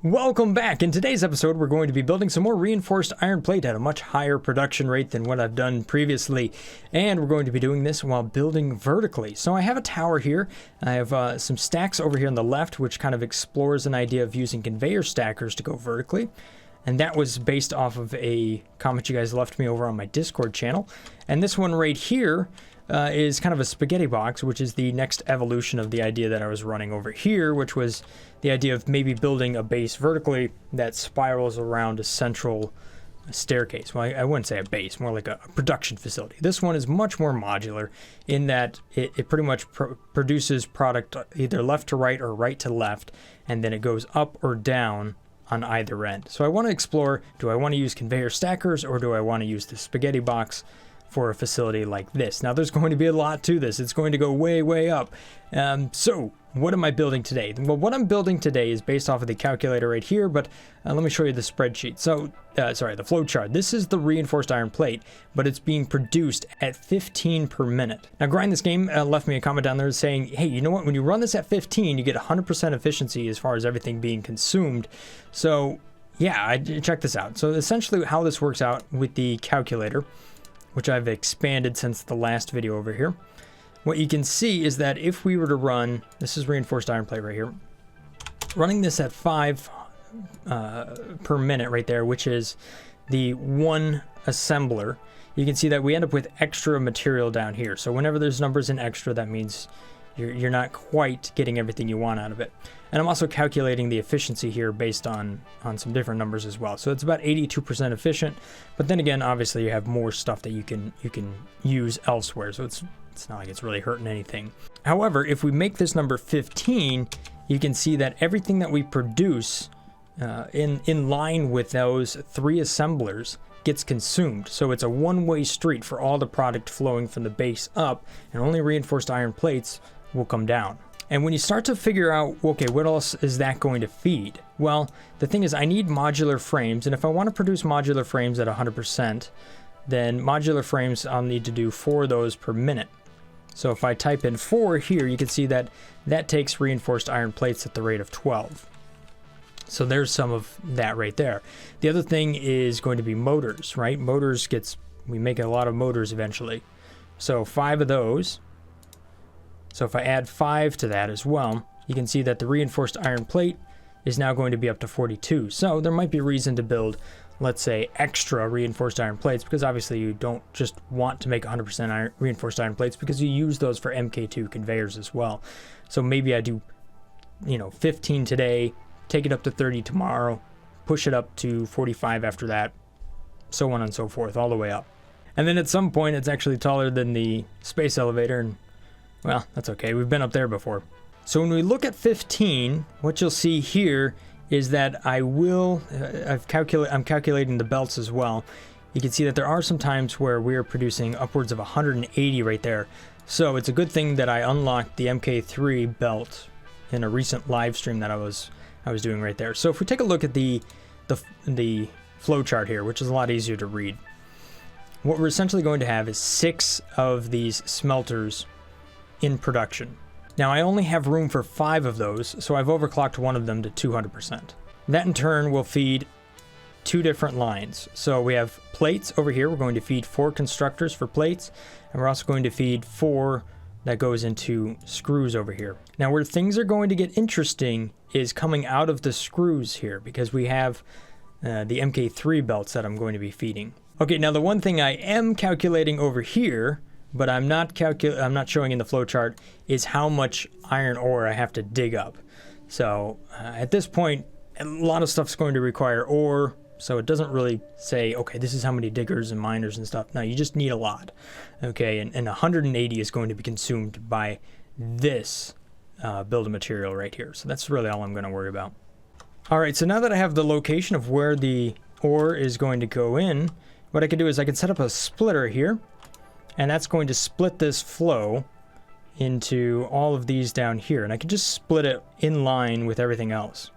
Welcome back. In today's episode, we're going to be building some more reinforced iron plate at a much higher production rate than what I've done previously. And we're going to be doing this while building vertically. So I have a tower here. I have some stacks over here on the left, which kind of explores an idea of using conveyor stackers to go vertically. And that was based off of a comment you guys left me over on my Discord channel. And this one right here is kind of a spaghetti box, which is the next evolution of the idea that I was running over here, which was the idea of maybe building a base vertically that spirals around a central staircase. Well, I wouldn't say a base, more like a production facility. This one is much more modular in that it pretty much produces product either left to right or right to left, and then it goes up or down on either end. So I want to explore, do I want to use conveyor stackers or do I want to use the spaghetti box for a facility like this? Now there's going to be a lot to this. It's going to go way, way up. So what am I building today? Well, what I'm building today is based off of the calculator right here, but let me show you the spreadsheet. So, sorry, the flowchart. This is the reinforced iron plate, but it's being produced at 15 per minute. Now, Grind This Game left me a comment down there saying, hey, you know what? When you run this at 15, you get 100% efficiency as far as everything being consumed. So, yeah, check this out. So essentially how this works out with the calculator, which I've expanded since the last video over here. What you can see is that if we were to run, this is reinforced iron plate right here, running this at 5 per minute right there, which is the one assembler, you can see that we end up with extra material down here. So whenever there's numbers in extra, that means you're not quite getting everything you want out of it. And I'm also calculating the efficiency here based on some different numbers as well. So it's about 82% efficient, but then again, obviously you have more stuff that you can use elsewhere. So it's not like it's really hurting anything. However, if we make this number 15, you can see that everything that we produce in line with those 3 assemblers gets consumed. So it's a one-way street for all the product flowing from the base up, and only reinforced iron plates will come down. And when you start to figure out, okay, what else is that going to feed? Well, the thing is I need modular frames, and if I want to produce modular frames at 100%, then modular frames I'll need to do 4 of those per minute. So if I type in 4 here, you can see that that takes reinforced iron plates at the rate of 12. So there's some of that right there. The other thing is going to be motors, right? We make a lot of motors eventually. So 5 of those. So if I add 5 to that as well, you can see that the reinforced iron plate is now going to be up to 42. So there might be a reason to build, let's say, extra reinforced iron plates, because obviously you don't just want to make 100% reinforced iron plates, because you use those for MK2 conveyors as well. So maybe I do, 15 today, take it up to 30 tomorrow, push it up to 45 after that, so on and so forth, all the way up. And then at some point it's actually taller than the space elevator, and well, that's okay. We've been up there before. So when we look at 15, what you'll see here is that I'm calculating the belts as well. You can see that there are some times where we're producing upwards of 180 right there. So it's a good thing that I unlocked the MK3 belt in a recent live stream that I was doing right there. So if we take a look at the flow chart here, which is a lot easier to read, what we're essentially going to have is 6 of these smelters in production. Now I only have room for 5 of those, so I've overclocked one of them to 200%. That in turn will feed 2 different lines. So we have plates over here. We're going to feed 4 constructors for plates, and we're also going to feed 4 that goes into screws over here. Now where things are going to get interesting is coming out of the screws here, because we have the MK3 belts that I'm going to be feeding. Okay, now the one thing I am calculating over here, but I'm not showing in the flowchart, is how much iron ore I have to dig up. So at this point, a lot of stuff's going to require ore, so it doesn't really say, okay, this is how many diggers and miners and stuff. No, you just need a lot. Okay, and 180 is going to be consumed by this build of material right here. So that's really all I'm going to worry about. All right, so now that I have the location of where the ore is going to go in, what I can do is I can set up a splitter here, and that's going to split this flow into all of these down here. And I can just split it in line with everything else.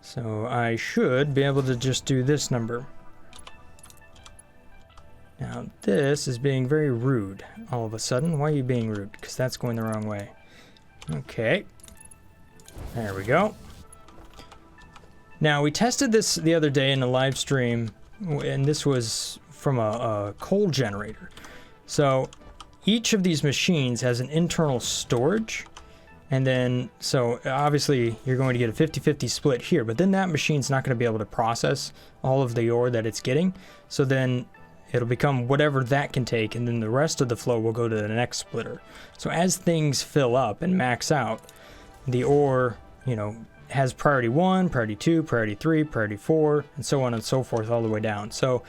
So I should be able to just do this number. Now this is being very rude all of a sudden. Why are you being rude? Because that's going the wrong way. Okay. There we go. Now, we tested this the other day in a live stream, and this was from a coal generator. So each of these machines has an internal storage, and then, so obviously you're going to get a 50-50 split here, but then that machine's not going to be able to process all of the ore that it's getting, so then it'll become whatever that can take, and then the rest of the flow will go to the next splitter. So as things fill up and max out, the ore, you know, has priority 1, priority 2, priority 3, priority 4, and so on and so forth all the way down. So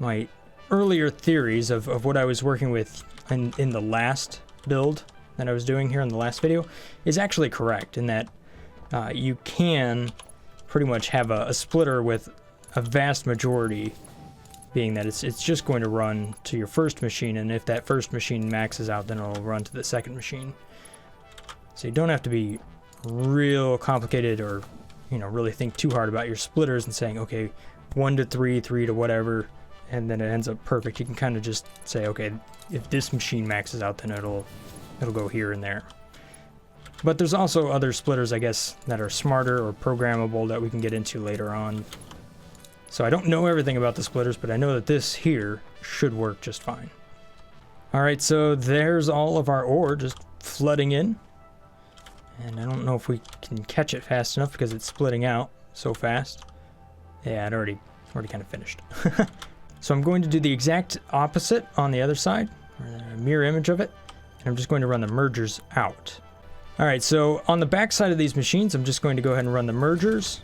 my earlier theories of what I was working with in the last build that I was doing here in the last video is actually correct, in that you can pretty much have a splitter with a vast majority being that it's just going to run to your first machine, and if that first machine maxes out, then it'll run to the second machine. So you don't have to be real complicated or, you know, really think too hard about your splitters and saying, okay, 1 to 3, 3 to whatever, and then it ends up perfect. You can kind of just say, okay, if this machine maxes out, then it'll go here and there. But there's also other splitters, I guess, that are smarter or programmable that we can get into later on. So I don't know everything about the splitters, but I know that this here should work just fine. All right, so there's all of our ore just flooding in. And I don't know if we can catch it fast enough because it's splitting out so fast. Yeah, it already kind of finished. So I'm going to do the exact opposite on the other side, or a mirror image of it. And I'm just going to run the mergers out. All right, so on the back side of these machines, I'm just going to go ahead and run the mergers.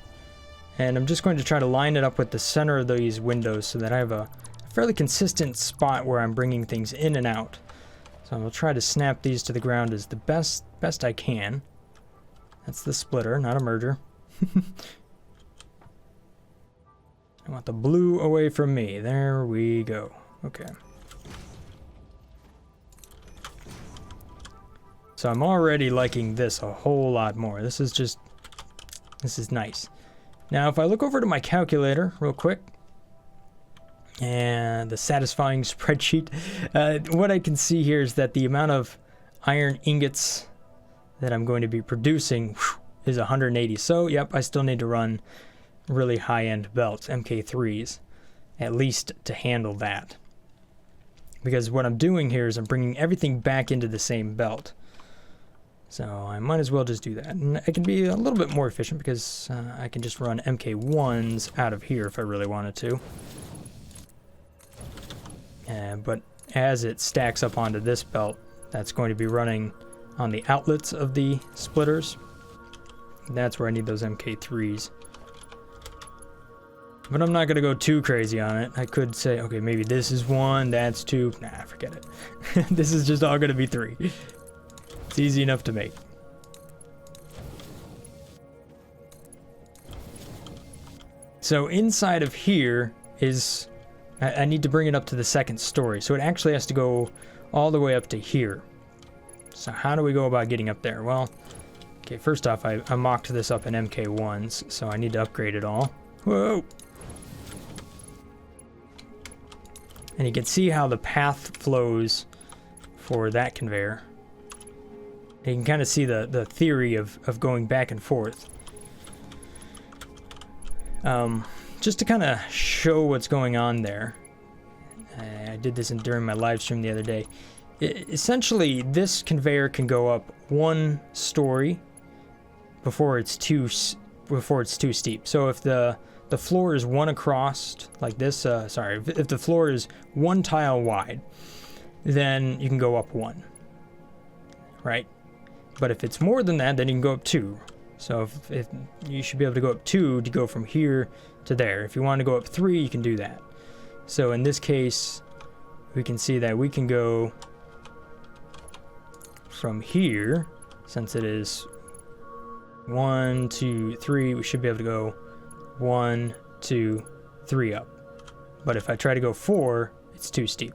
And I'm just going to try to line it up with the center of these windows so that I have a fairly consistent spot where I'm bringing things in and out. So I'll try to snap these to the ground as the best I can. That's the splitter, not a merger. I want the blue away from me. There we go. Okay. So I'm already liking this a whole lot more. This is nice. Now, if I look over to my calculator real quick, and the satisfying spreadsheet, what I can see here is that the amount of iron ingots that I'm going to be producing is 180. So, yep, I still need to run really high-end belts, MK3s, at least to handle that. Because what I'm doing here is I'm bringing everything back into the same belt. So I might as well just do that. And I can be a little bit more efficient because I can just run MK1s out of here if I really wanted to. But as it stacks up onto this belt, that's going to be running on the outlets of the splitters. That's where I need those MK3s. But I'm not going to go too crazy on it. I could say, okay, maybe this is 1, that's 2. Nah, forget it. This is just all going to be 3. It's easy enough to make. So inside of here is, I need to bring it up to the second story. So it actually has to go all the way up to here. So how do we go about getting up there? Well, okay, first off, I mocked this up in MK1s, so I need to upgrade it all. Whoa! And you can see how the path flows for that conveyor. You can kind of see the theory of going back and forth. Just to kind of show what's going on there. I did this during my live stream the other day. Essentially, this conveyor can go up 1 story before it's too steep. So if the floor is 1 across like this, if the floor is 1 tile wide, then you can go up 1, right? But if it's more than that, then you can go up 2. So if you should be able to go up 2 to go from here to there. If you want to go up 3, you can do that. So in this case, we can see that we can go from here, since it is 1, 2, 3, we should be able to go 1, 2, 3 up. But if I try to go 4, it's too steep.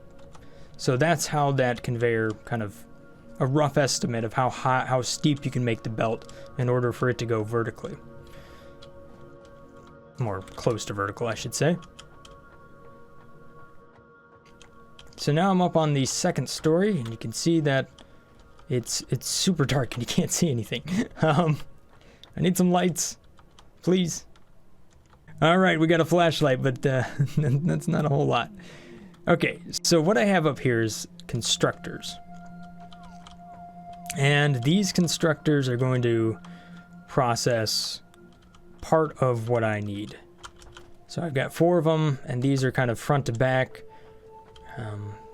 So that's how that conveyor, kind of a rough estimate of how steep you can make the belt in order for it to go vertically. More close to vertical, I should say. So now I'm up on the second story, and you can see that it's super dark and you can't see anything. I need some lights, please. All right, we got a flashlight, but that's not a whole lot. Okay, so what I have up here is constructors. And these constructors are going to process part of what I need. So I've got 4 of them, and these are kind of front to back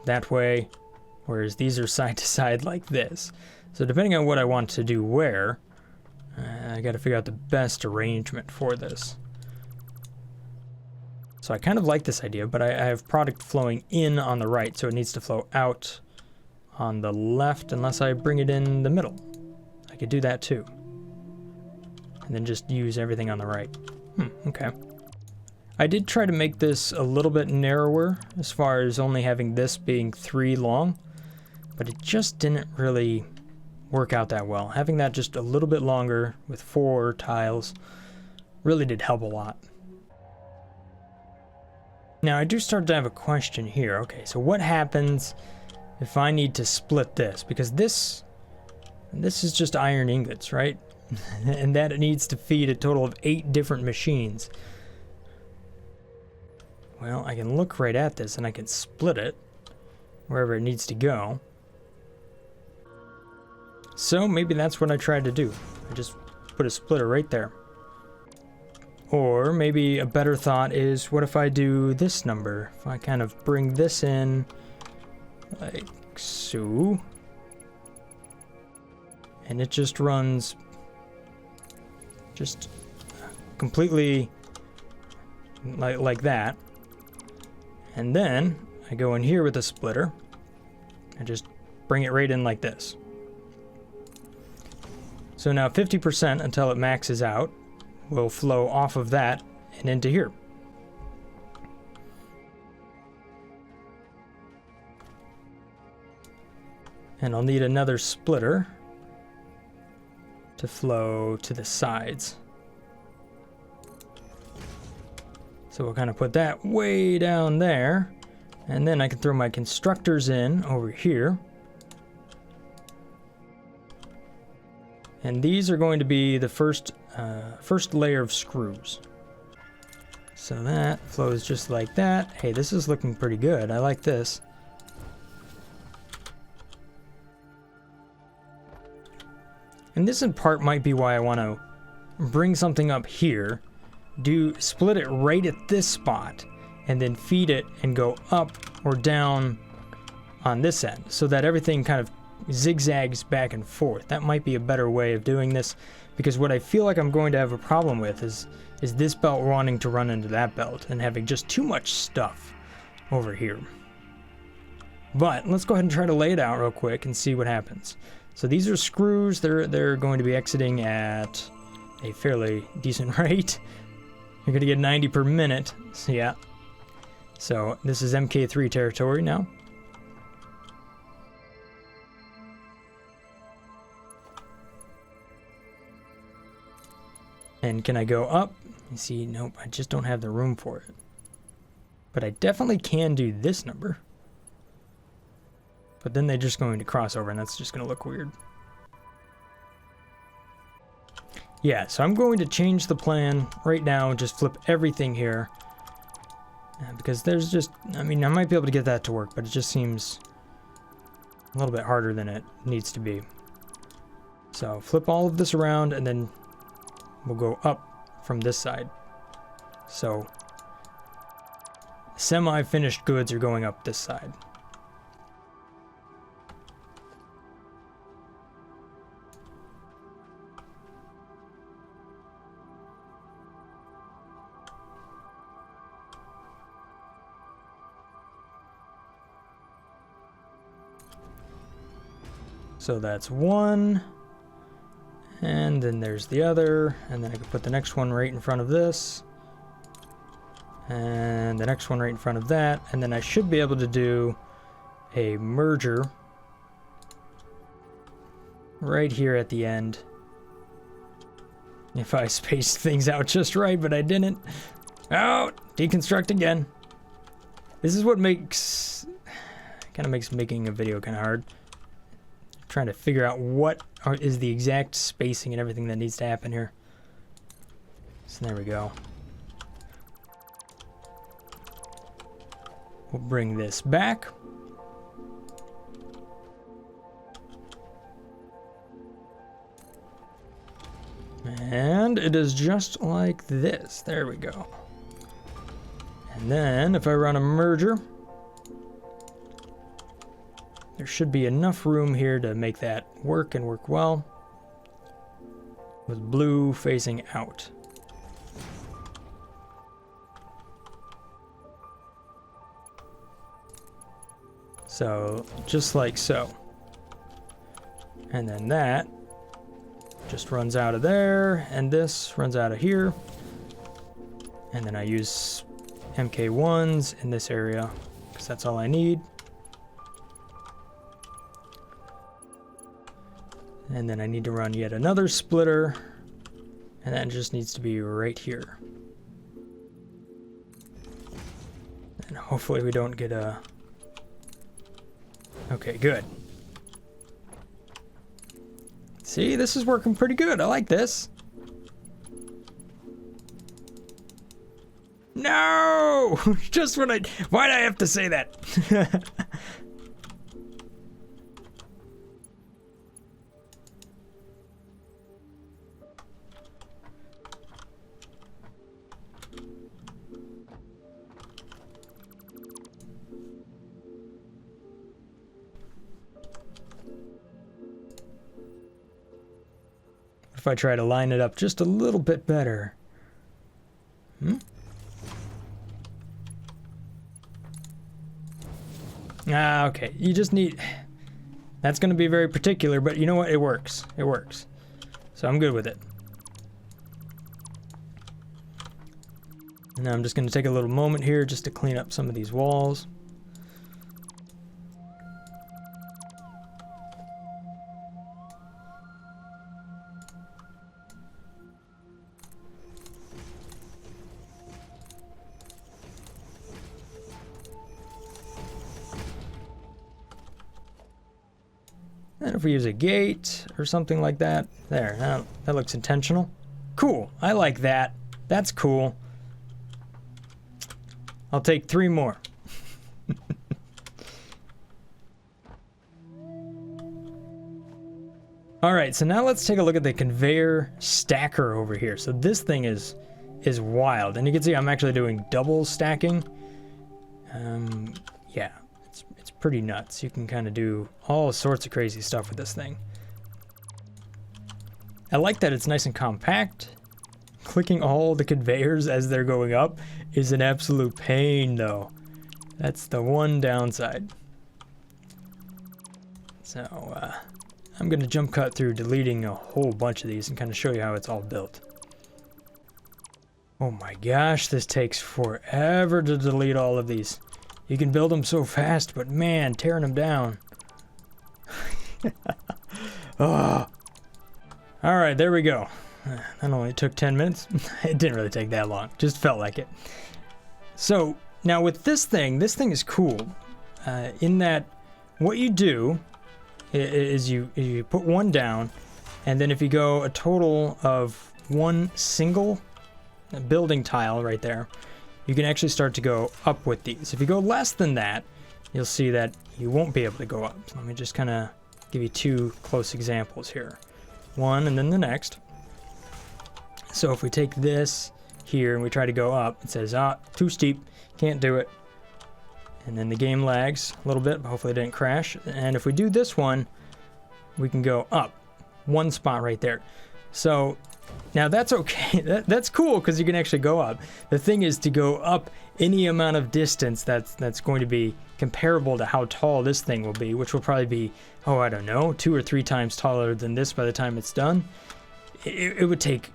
that way, whereas these are side to side like this. So depending on what I want to do where, I got to figure out the best arrangement for this. So I kind of like this idea, but I have product flowing in on the right, so it needs to flow out on the left unless I bring it in the middle. I could do that too. And then just use everything on the right. Okay. I did try to make this a little bit narrower as far as only having this being 3 long, but it just didn't really work out that well. Having that just a little bit longer with 4 tiles really did help a lot. Now I do start to have a question here. Okay, so what happens if I need to split this? Because this is just iron ingots, right? And that needs to feed a total of 8 different machines. Well, I can look right at this and I can split it wherever it needs to go. So maybe that's what I tried to do. I just put a splitter right there. Or maybe a better thought is, what if I do this number? If I kind of bring this in like so, and it just runs just completely like that. And then I go in here with a splitter and just bring it right in like this. So now 50% until it maxes out will flow off of that and into here. And I'll need another splitter to flow to the sides. So we'll kind of put that way down there, and then I can throw my constructors in over here. And these are going to be the first layer of screws. So that flows just like that. Hey, this is looking pretty good. I like this. And this in part might be why I want to bring something up here, split it right at this spot, and then feed it and go up or down on this end, so that everything kind of zigzags back and forth. That might be a better way of doing this, because what I feel like I'm going to have a problem with is this belt wanting to run into that belt and having just too much stuff over here. But let's go ahead and try to lay it out real quick and see what happens. So these are screws. They're going to be exiting at a fairly decent rate. You're going to get 90 per minute. So yeah. So this is MK3 territory now. And can I go up? You see, nope, I just don't have the room for it. But I definitely can do this number. But then they're just going to cross over, and that's just going to look weird. Yeah, so I'm going to change the plan right now and just flip everything here. Because there's just, I mean, I might be able to get that to work, but it just seems a little bit harder than it needs to be. So flip all of this around, and then we'll go up from this side. So semi-finished goods are going up this side. So that's one, and then there's the other, and then I can put the next one right in front of this, and the next one right in front of that, and then I should be able to do a merger right here at the end. If I spaced things out just right, but I didn't. Oh, deconstruct again. This is what kind of makes making a video kind of hard. Trying to figure out what is the exact spacing and everything that needs to happen here. So there we go. We'll bring this back. And it is just like this. There we go. And then if I run a merger, there should be enough room here to make that work and work well, with blue facing out. So just like so. And then that just runs out of there, and this runs out of here. And then I use MK1s in this area, because that's all I need. And then I need to run yet another splitter, and that just needs to be right here. And hopefully we don't get a... Okay, good. See, this is working pretty good. I like this. No! Just when I... Why'd I have to say that? If I try to line it up just a little bit better. Ah, okay. You just need... That's going to be very particular, but you know what? It works. It works. So I'm good with it. Now I'm just going to take a little moment here just to clean up some of these walls. And if we use a gate or something like that, there, now that looks intentional. Cool, I like that. That's cool. I'll take 3 more. All right, so now let's take a look at the conveyor stacker over here. So this thing is wild, and you can see I'm actually doing double stacking. Yeah. It's pretty nuts. You can kind of do all sorts of crazy stuff with this thing. I like that it's nice and compact. Clicking all the conveyors as they're going up is an absolute pain, though. That's the one downside. So, I'm going to jump cut through deleting a whole bunch of these and kind of show you how it's all built. Oh my gosh, this takes forever to delete all of these. You can build them so fast, but man, tearing them down. Oh. All right, there we go. That only took 10 minutes. It didn't really take that long. Just felt like it. So now with this thing is cool. In that what you do is you put one down, and then if you go a total of one single building tile right there, you can actually start to go up with these. If you go less than that, you'll see that you won't be able to go up. So let me just kind of give you 2 close examples here. One and then the next. So if we take this here and we try to go up, it says, too steep, can't do it. And then the game lags a little bit, but hopefully it didn't crash. And if we do this one, we can go up 1 spot right there. So now that's okay. That's cool because you can actually go up. The thing is to go up any amount of distance that's going to be comparable to how tall this thing will be, which will probably be, I don't know, 2 or 3 times taller than this by the time it's done. It would take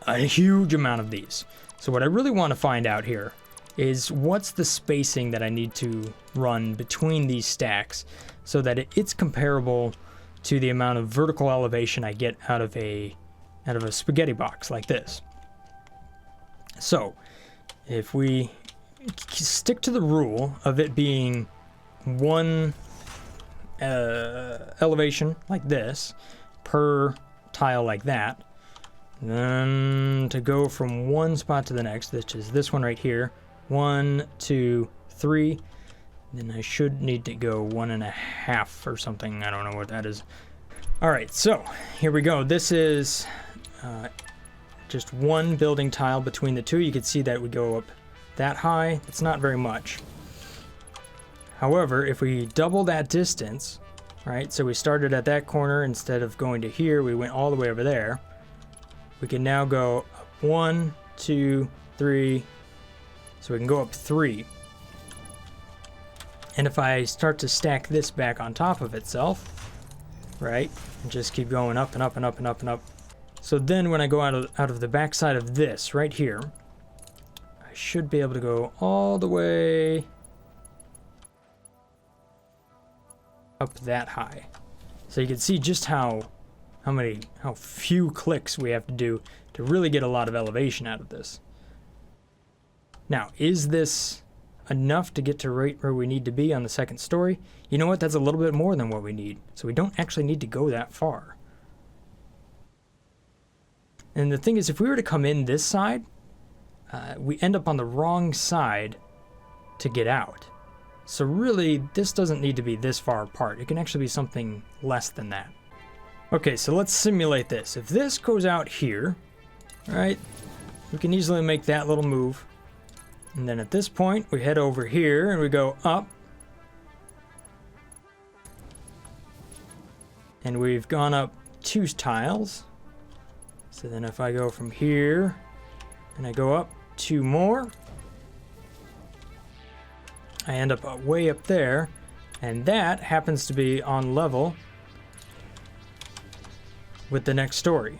a huge amount of these. So what I really want to find out here is what's the spacing that I need to run between these stacks so that it's comparable to the amount of vertical elevation I get out of a spaghetti box like this. So if we stick to the rule of it being one elevation like this per tile like that, then to go from one spot to the next, which is this one right here, 1, 2, 3, Then I should need to go 1.5 or something. I don't know what that is. All right, so here we go. This is just one building tile between the two. You can see that we go up that high. It's not very much. However, if we double that distance, right? So we started at that corner. Instead of going to here, we went all the way over there. We can now go up 1, 2, 3. So we can go up 3. And if I start to stack this back on top of itself, right, and just keep going up and up and up and up and up. So then when I go out of the back side of this right here, I should be able to go all the way up that high. So you can see just how few clicks we have to do to really get a lot of elevation out of this. Now, is this enough to get to right where we need to be on the second story? You know what? That's a little bit more than what we need. So we don't actually need to go that far. And the thing is, if we were to come in this side, we end up on the wrong side to get out. So really, this doesn't need to be this far apart. It can actually be something less than that. Okay, so let's simulate this. If this goes out here, right, we can easily make that little move. And then at this point, we head over here and we go up. And we've gone up 2 tiles. So then if I go from here and I go up 2 more, I end up way up there. And that happens to be on level with the next story.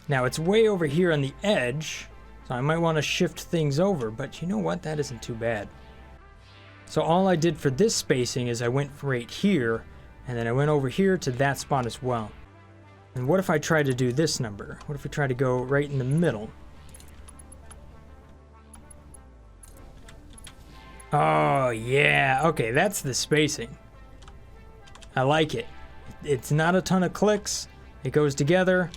Now it's way over here on the edge, so I might want to shift things over, but you know what? That isn't too bad. So all I did for this spacing is I went right here, and then I went over here to that spot as well. And what if I try to do this number? What if we try to go right in the middle? Oh yeah, okay, that's the spacing. I like it. It's not a ton of clicks. It goes together.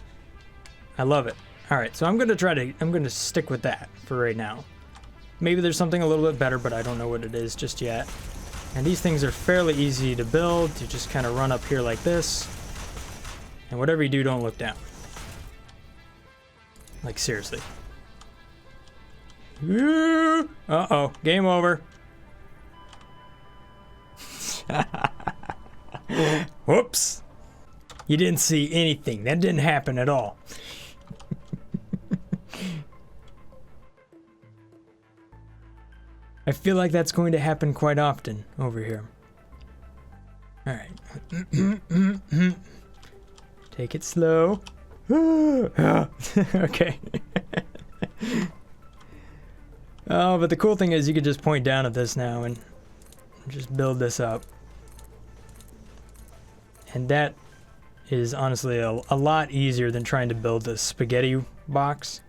I love it. All right, so I'm going to stick with that for right now. Maybe there's something a little bit better, but I don't know what it is just yet. And these things are fairly easy to build. You just kind of run up here like this. And whatever you do, don't look down. Like, seriously. Uh-oh, game over. Whoops. You didn't see anything. That didn't happen at all. I feel like that's going to happen quite often over here. All right. Take it slow. Okay. Oh, but the cool thing is you can just point down at this now and just build this up. And that is honestly a lot easier than trying to build the spaghetti box.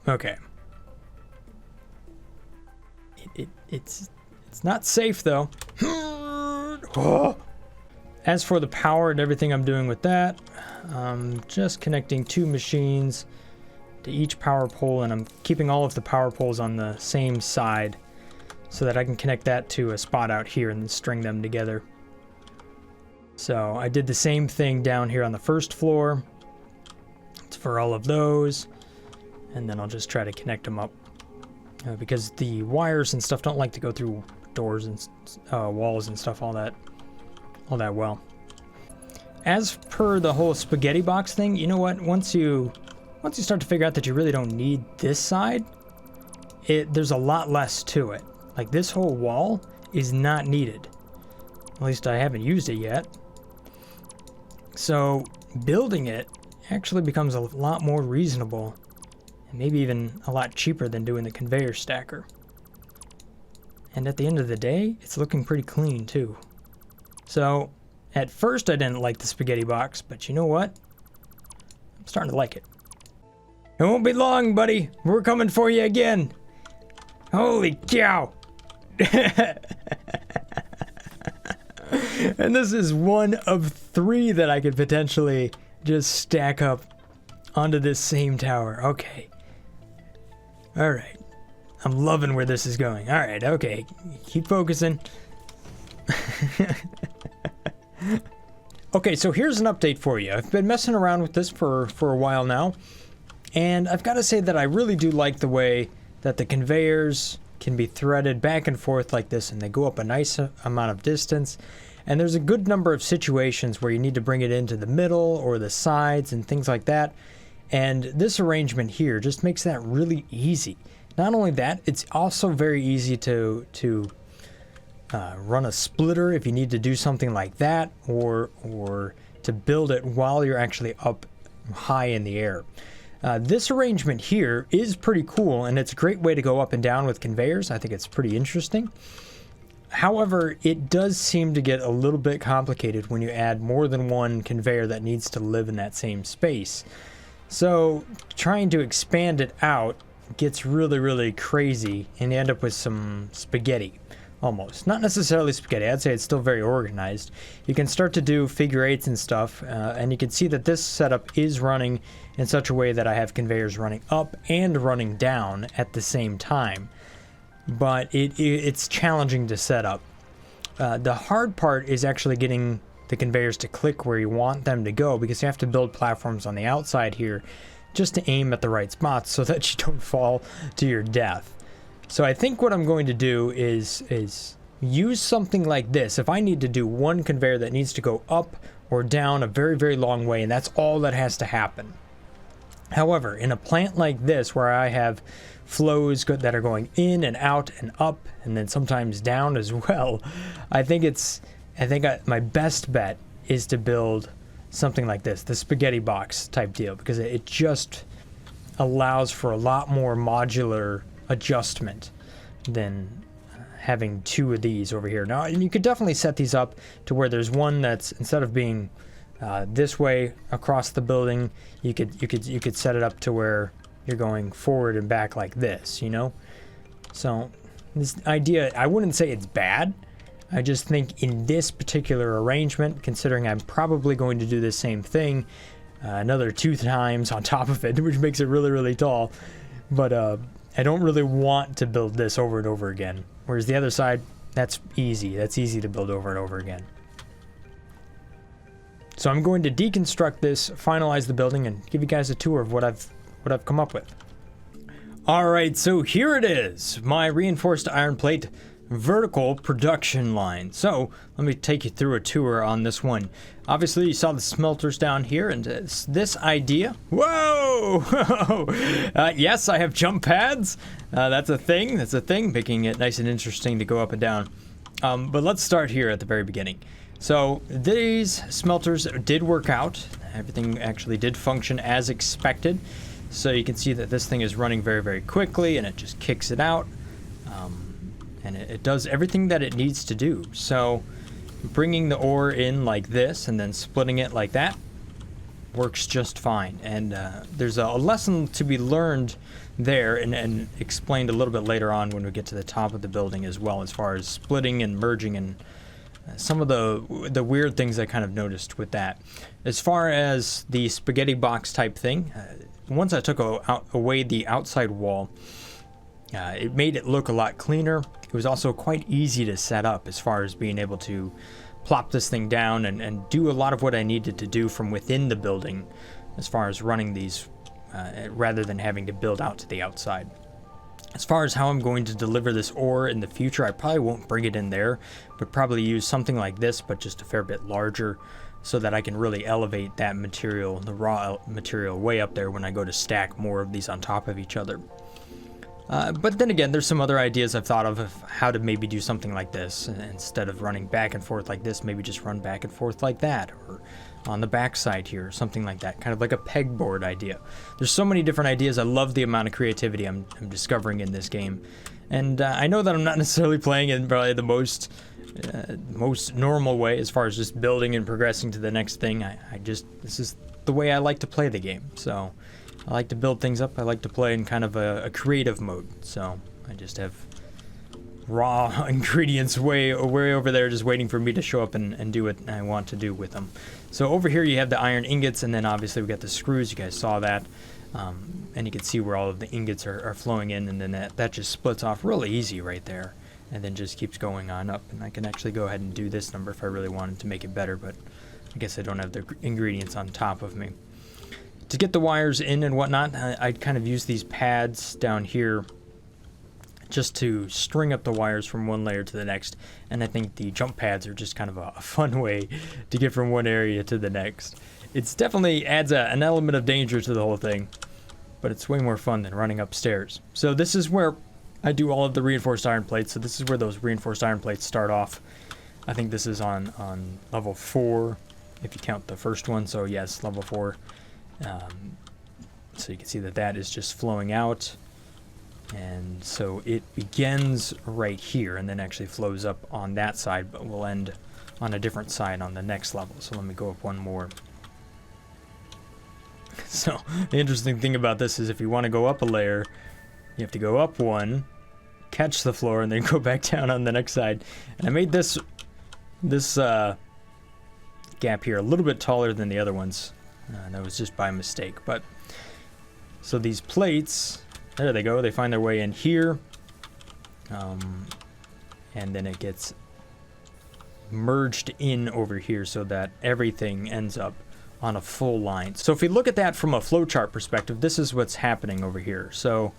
Okay. It's not safe though. As for the power and everything I'm doing with that, I'm just connecting 2 machines to each power pole, and I'm keeping all of the power poles on the same side so that I can connect that to a spot out here and then string them together. So I did the same thing down here on the first floor. It's for all of those. And then I'll just try to connect them up because the wires and stuff don't like to go through doors and walls and stuff all that well. As per the whole spaghetti box thing, you know what? Once you start to figure out that you really don't need this side, there's a lot less to it. Like this whole wall is not needed. At least I haven't used it yet. So building it actually becomes a lot more reasonable. And maybe even a lot cheaper than doing the conveyor stacker. And at the end of the day, it's looking pretty clean too. So, at first I didn't like the spaghetti box, but you know what? I'm starting to like it. It won't be long, buddy. We're coming for you again. Holy cow. And this is one of 3 that I could potentially just stack up onto this same tower. Okay. All right. I'm loving where this is going. All right, okay. Keep focusing. Okay, so here's an update for you. I've been messing around with this for a while now, and I've got to say that I really do like the way that the conveyors can be threaded back and forth like this, and they go up a nice amount of distance. And there's a good number of situations where you need to bring it into the middle or the sides and things like that. And this arrangement here just makes that really easy. Not only that, it's also very easy to run a splitter if you need to do something like that, or to build it while you're actually up high in the air. This arrangement here is pretty cool, and it's a great way to go up and down with conveyors. I think it's pretty interesting. However, it does seem to get a little bit complicated when you add more than one conveyor that needs to live in that same space. So trying to expand it out gets really, really crazy, and you end up with some spaghetti. Almost. Not necessarily spaghetti. I'd say it's still very organized. You can start to do figure eights and stuff, and you can see that this setup is running in such a way that I have conveyors running up and running down at the same time. But it's challenging to set up. The hard part is actually getting the conveyors to click where you want them to go, because you have to build platforms on the outside here just to aim at the right spots so that you don't fall to your death. So I think what I'm going to do is use something like this. If I need to do one conveyor that needs to go up or down a very, very long way, and that's all that has to happen. However, in a plant like this, where I have flows that are going in and out and up, and then sometimes down as well, I think my best bet is to build something like this, the spaghetti box type deal, because it just allows for a lot more modular adjustment than having 2 of these over here. Now, and you could definitely set these up to where there's one that's, instead of being this way across the building, you could set it up to where you're going forward and back like this, you know? So this idea, I wouldn't say it's bad. I just think in this particular arrangement, considering I'm probably going to do the same thing another 2 times on top of it, which makes it really, really tall, but I don't really want to build this over and over again. Whereas the other side, that's easy. That's easy to build over and over again. So I'm going to deconstruct this, finalize the building, and give you guys a tour of what I've come up with. All right, so here it is, my reinforced iron plate vertical production line. So let me take you through a tour on this one. Obviously, you saw the smelters down here, and this idea. Whoa! Yes, I have jump pads. That's a thing. That's a thing, making it nice and interesting to go up and down. But let's start here at the very beginning. So these smelters did work out. Everything actually did function as expected. So you can see that this thing is running very, very quickly, and it just kicks it out. And it does everything that it needs to do. So bringing the ore in like this and then splitting it like that works just fine. And there's a lesson to be learned there, and explained a little bit later on when we get to the top of the building as well, as far as splitting and merging and some of the weird things I kind of noticed with that. As far as the spaghetti box type thing, once I took away the outside wall, it made it look a lot cleaner. It was also quite easy to set up as far as being able to plop this thing down and do a lot of what I needed to do from within the building as far as running these rather than having to build out to the outside. As far as how I'm going to deliver this ore in the future, I probably won't bring it in there, but probably use something like this, but just a fair bit larger, so that I can really elevate that material, the raw material, way up there when I go to stack more of these on top of each other. But then again, there's some other ideas I've thought of how to maybe do something like this. Instead of running back and forth like this, maybe just run back and forth like that, or on the back side here, or something like that, kind of like a pegboard idea. There's so many different ideas. I love the amount of creativity I'm discovering in this game. And I know that I'm not necessarily playing in probably the most normal way as far as just building and progressing to the next thing. This is the way I like to play the game. So I like to build things up. I like to play in kind of a creative mode. So I just have raw ingredients way over there just waiting for me to show up and do what I want to do with them. So over here you have the iron ingots, and then obviously we got the screws. You guys saw that. And you can see where all of the ingots are flowing in, and then that just splits off really easy right there, and then just keeps going on up. And I can actually go ahead and do this number if I really wanted to make it better, but I guess I don't have the ingredients on top of me. To get the wires in and whatnot, I kind of use these pads down here just to string up the wires from one layer to the next, and I think the jump pads are just kind of a fun way to get from one area to the next. It's definitely adds an element of danger to the whole thing, but it's way more fun than running upstairs. So this is where I do all of the reinforced iron plates. So this is where those reinforced iron plates start off. I think this is on level 4, if you count the first one. So yes, level 4. So you can see that is just flowing out. And so it begins right here and then actually flows up on that side, but will end on a different side on the next level. So let me go up one more. So the interesting thing about this is if you want to go up a layer, you have to go up one, catch the floor, and then go back down on the next side. And I made this gap here a little bit taller than the other ones. That was just by mistake. But so these plates, there they go. They find their way in here, and then it gets merged in over here so that everything ends up on a full line. So if we look at that from a flowchart perspective, this is what's happening over here. So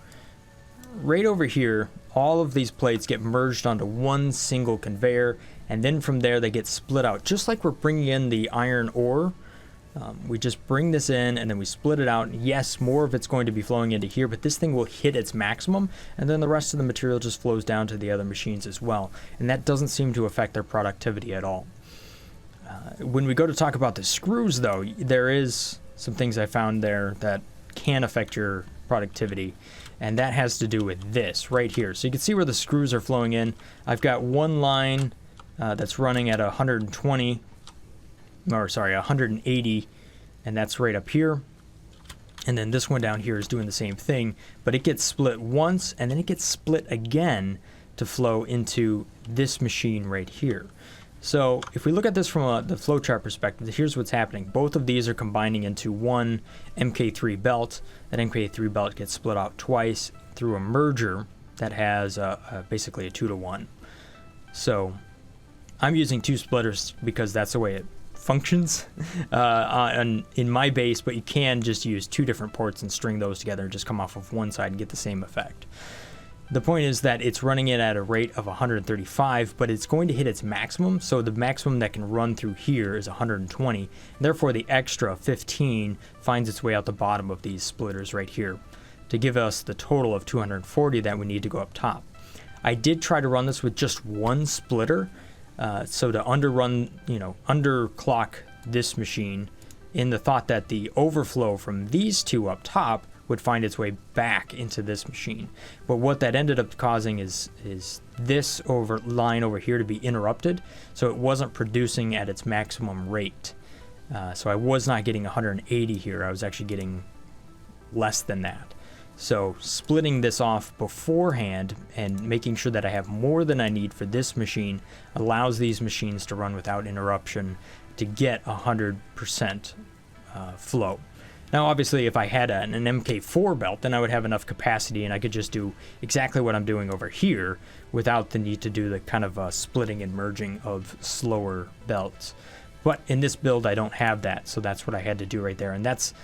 right over here, all of these plates get merged onto one single conveyor, and then from there they get split out, just like we're bringing in the iron ore. We just bring this in and then we split it out. Yes, more of it's going to be flowing into here, but this thing will hit its maximum, and then the rest of the material just flows down to the other machines as well, and that doesn't seem to affect their productivity at all. When we go to talk about the screws, though, there is some things I found there that can affect your productivity, and that has to do with this right here. So you can see where the screws are flowing in. I've got one line that's running at 120, or sorry, 180, and that's right up here. And then this one down here is doing the same thing, but it gets split once, and then it gets split again to flow into this machine right here. So if we look at this from the flowchart perspective, here's what's happening. Both of these are combining into one MK3 belt. That MK3 belt gets split out twice through a merger that has basically a 2-to-1. So I'm using 2 splitters because that's the way it functions in my base, but you can just use 2 different ports and string those together and just come off of one side and get the same effect. The point is that it's running it at a rate of 135, but it's going to hit its maximum, so the maximum that can run through here is 120. Therefore, the extra 15 finds its way out the bottom of these splitters right here to give us the total of 240 that we need to go up top. I did try to run this with just one splitter, so to underclock this machine in the thought that the overflow from these two up top would find its way back into this machine. But what that ended up causing is this line over here to be interrupted, so it wasn't producing at its maximum rate. So I was not getting 180 here, I was actually getting less than that. So splitting this off beforehand and making sure that I have more than I need for this machine allows these machines to run without interruption to get 100% flow. Now, obviously, if I had an MK4 belt, then I would have enough capacity and I could just do exactly what I'm doing over here without the need to do the kind of splitting and merging of slower belts. But in this build, I don't have that, so that's what I had to do right there. And that's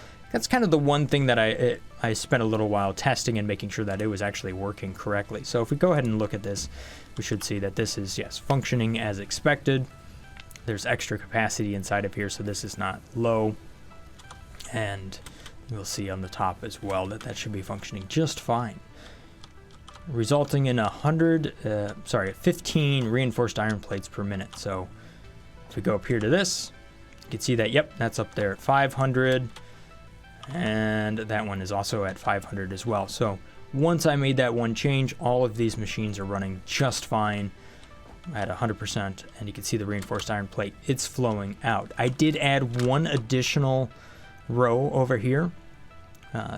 kind of the one thing that I spent a little while testing and making sure that it was actually working correctly. So if we go ahead and look at this, we should see that this is, yes, functioning as expected. There's extra capacity inside of here, so this is not low. And you'll see on the top as well that should be functioning just fine, resulting in 15 reinforced iron plates per minute. So if we go up here to this, you can see that, yep, that's up there at 500, and that one is also at 500 as well. So once I made that one change, all of these machines are running just fine at 100%, and you can see the reinforced iron plate, it's flowing out. I did add one additional row over here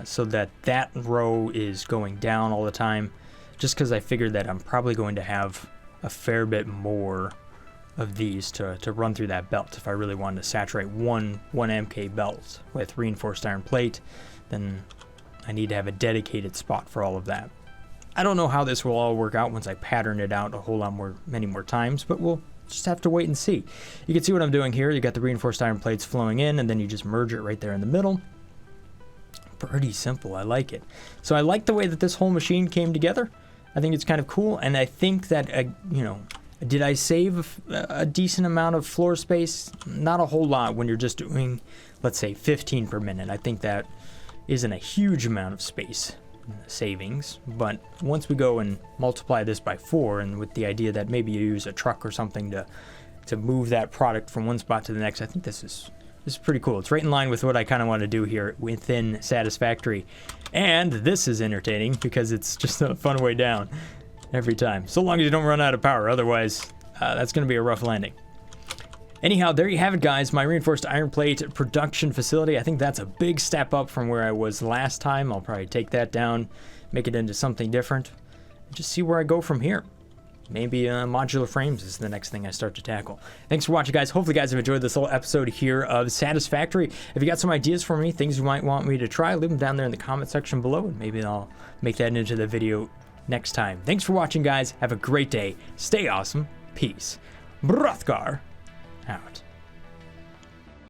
so that row is going down all the time. just because I figured that I'm probably going to have a fair bit more of these to run through that belt. If I really wanted to saturate one MK belt with reinforced iron plate, then I need to have a dedicated spot for all of that. I don't know how this will all work out once I pattern it out a whole lot many more times, but we'll just have to wait and see. You can see what I'm doing here. You got the reinforced iron plates flowing in, and then you just merge it right there in the middle. Pretty simple. I like it. So I like the way that this whole machine came together. I think it's kind of cool, and I think that, you know, did I save a decent amount of floor space? Not a whole lot when you're just doing, let's say, 15 per minute. I think that isn't a huge amount of space savings, but once we go and multiply this by 4, and with the idea that maybe you use a truck or something to move that product from one spot to the next, I think this is pretty cool. It's right in line with what I kind of want to do here within Satisfactory, and this is entertaining because it's just a fun way down every time, so long as you don't run out of power. Otherwise, that's going to be a rough landing. Anyhow, there you have it, guys. My reinforced iron plate production facility. I think that's a big step up from where I was last time. I'll probably take that down, make it into something different, and just see where I go from here. Maybe modular frames is the next thing I start to tackle. Thanks for watching, guys. Hopefully, you guys have enjoyed this little episode here of Satisfactory. If you got some ideas for me, things you might want me to try, leave them down there in the comment section below, and maybe I'll make that into the video next time. Thanks for watching, guys. Have a great day. Stay awesome. Peace. Brothgar out.